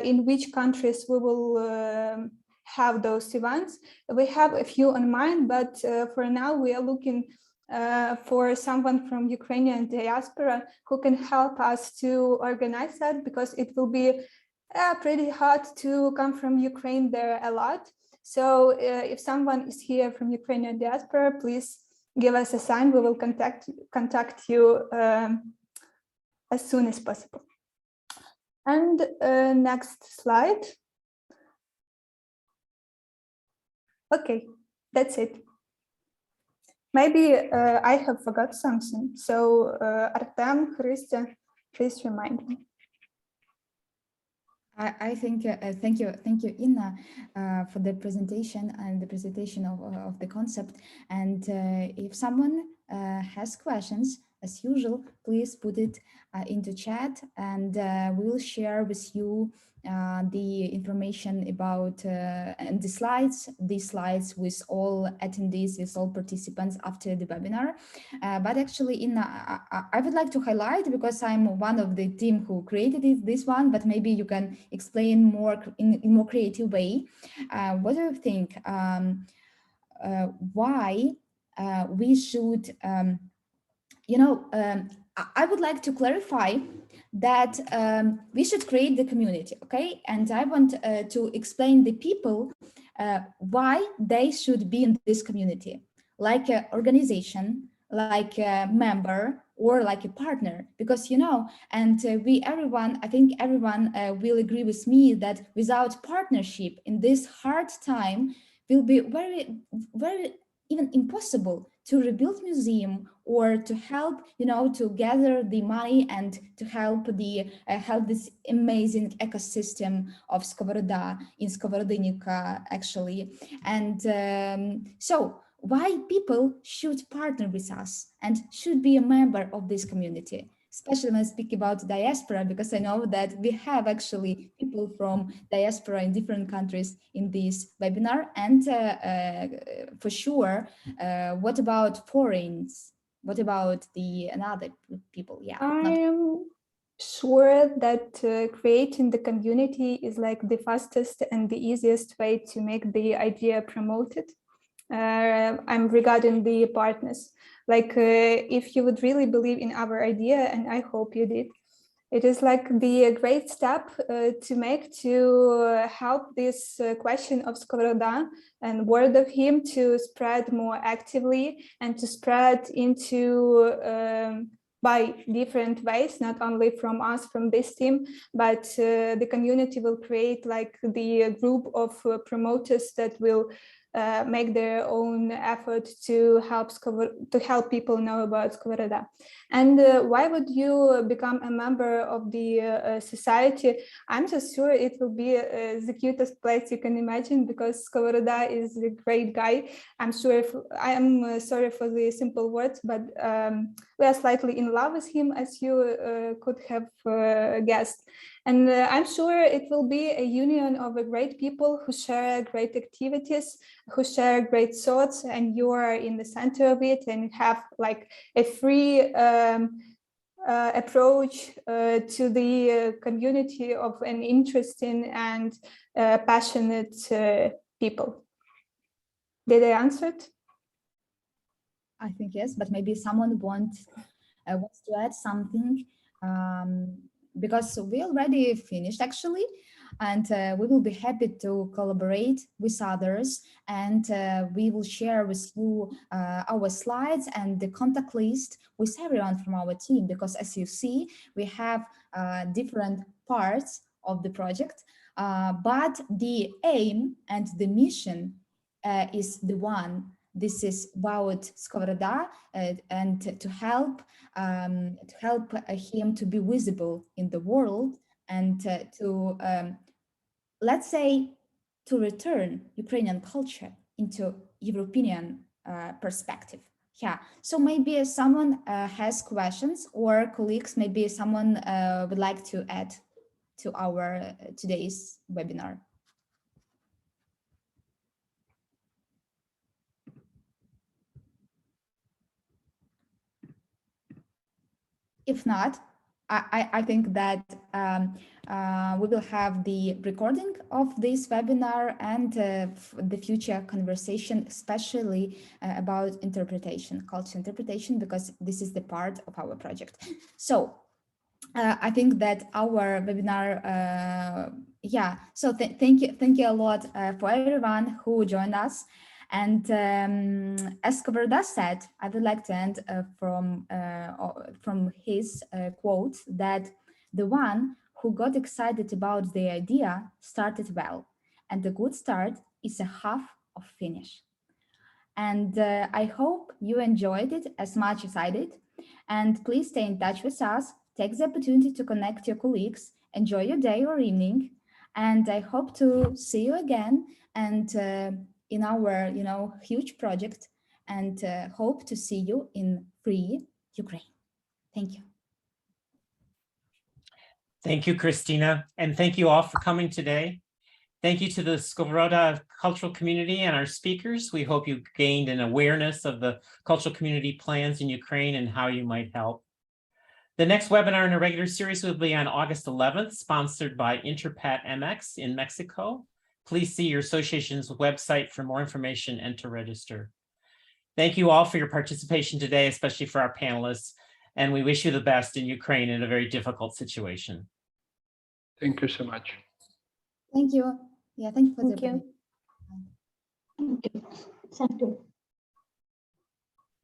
in which countries we will have those events. We have a few on mind, but for now we are looking for someone from Ukrainian diaspora who can help us to organize that, because it will be pretty hard to come from Ukraine there a lot. So if someone is here from Ukrainian diaspora, please give us a sign. We will contact you as soon as possible. And next slide. Okay, that's it. Maybe I have forgot something. So Artem, Christian, please remind me. I think thank you, Inna, for the presentation and the presentation of the concept. And if someone has questions, as usual, please put it into chat, and we will share with you the information about and the slides with all attendees, with all participants after the webinar. But actually, Inna, I would like to highlight, because I'm one of the team who created this one, but maybe you can explain more in more creative way. What do you think? Why we should, I would like to clarify that we should create the community, okay? And I want to explain the people why they should be in this community, like an organization, like a member, or like a partner, because and I think everyone will agree with me that without partnership in this hard time will be very, very even impossible to rebuild museum, or to help to gather the money and to help the help this amazing ecosystem of Skovoroda in Skovorodinivka actually. And so why people should partner with us and should be a member of this community, especially when I speak about diaspora, because I know that we have actually people from diaspora in different countries in this webinar. And for sure, what about foreigners? What about the another people? Yeah, I'm sure that creating the community is like the fastest and the easiest way to make the idea promoted. I'm regarding the partners. Like, if you would really believe in our idea, and I hope you did, it is like the great step to make to help this question of Skovoroda and word of him to spread more actively and to spread into by different ways, not only from us, from this team, but the community will create like the group of promoters that will make their own effort to help people know about Skovoroda. And why would you become a member of the society? I'm just sure it will be the cutest place you can imagine, because Skovoroda is a great guy. I'm sure I am sorry for the simple words, but we are slightly in love with him, as you could have guessed. And I'm sure it will be a union of great people who share great activities, who share great thoughts, and you are in the center of it and have like a free approach to the community of an interesting and passionate people. Did I answer it? I think yes, but maybe someone wants to add something, because we already finished actually, and we will be happy to collaborate with others, and we will share with you our slides and the contact list with everyone from our team, because as you see, we have different parts of the project, but the aim and the mission is the one. This is about Skovoroda and to help him to be visible in the world, and to let's say to return Ukrainian culture into European perspective. Yeah, so maybe someone has questions, or colleagues, maybe someone would like to add to our today's webinar. If not, I think that we will have the recording of this webinar and the future conversation, especially about interpretation, culture interpretation, because this is the part of our project. So I think that our webinar, yeah, so thank you a lot for everyone who joined us. And as Skovoroda said, I would like to end from his quote that the one who got excited about the idea started well, and a good start is a half of finish. And I hope you enjoyed it as much as I did. And please stay in touch with us. Take the opportunity to connect your colleagues. Enjoy your day or evening. And I hope to see you again and in our, huge project, and hope to see you in free Ukraine. Thank you. Thank you, Christina. And thank you all for coming today. Thank you to the Skovoroda cultural community and our speakers. We hope you gained an awareness of the cultural community plans in Ukraine and how you might help. The next webinar in a regular series will be on August 11th, sponsored by Interpat MX in Mexico. Please see your association's website for more information and to register. Thank you all for your participation today, especially for our panelists, and we wish you the best in Ukraine in a very difficult situation. Thank you so much. Thank you. Yeah, thank you for the Thank you. Thank you. Thank you.